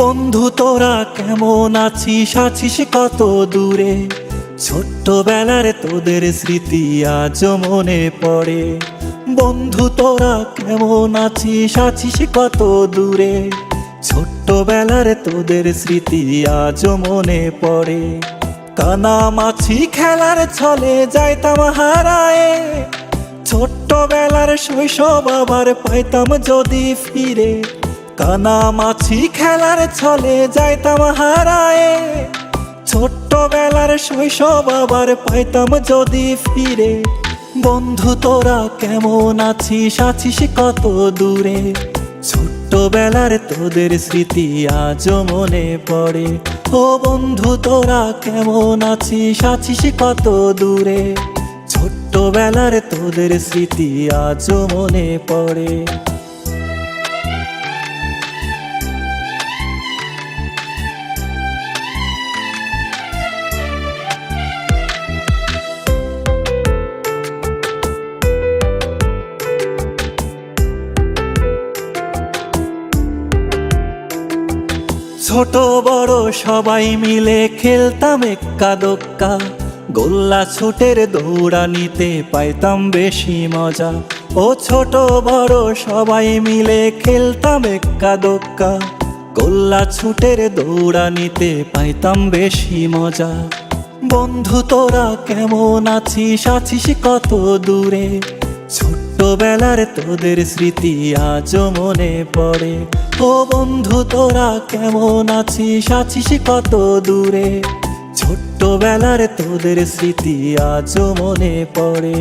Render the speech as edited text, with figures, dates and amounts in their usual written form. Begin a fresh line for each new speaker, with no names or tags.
বন্ধু তোরা কেমন আছিস, আছিস কত দূরে? ছোট্টবেলার তোদের স্মৃতি আজও মনে পড়ে। বন্ধু তোরা কেমন আছিস, আছিস কত দূরে? ছোট্টবেলার তোদের স্মৃতি আজও মনে পড়ে। কানামাছি খেলার ছলে যাইতাম হারায়ে, ছোট্টবেলার শৈশব আবার পাইতাম যদি ফিরে। কানামাছি খেলার ছলে যাইতাম হারায়ে, ছোট্টবেলার শৈশব আবার পাইতাম যদি ফিরে। বন্ধু তোরা কেমন আছিস, আছিস কত দূরে? ছোট্টবেলার তোদের স্মৃতি আজও মনে পড়ে। ও বন্ধু তোরা কেমন আছিস, আছিস কত দূরে? ছোট্টবেলার তোদের স্মৃতি আজও মনে পড়ে। ছোট বড় সবাই মিলে খেলতাম এক্কা দোক্কা, গোল্লা ছুটের দৌড়ানিতে পাইতাম বেশি মজা। ও ছোট বড় সবাই মিলে খেলতাম এক্কা দোক্কা, গোল্লা ছুটের দৌড়ানিতে পাইতাম বেশি মজা। বন্ধু তোরা কেমন আছিস, আছিস কত দূরে? ছোট্টবেলার তোদের স্মৃতি আজও মনে পড়ে। ও বন্ধু তোরা কেমন আছিস, আছিস কত দূরে? ছোট্টবেলার তোদের স্মৃতি আজও মনে পড়ে।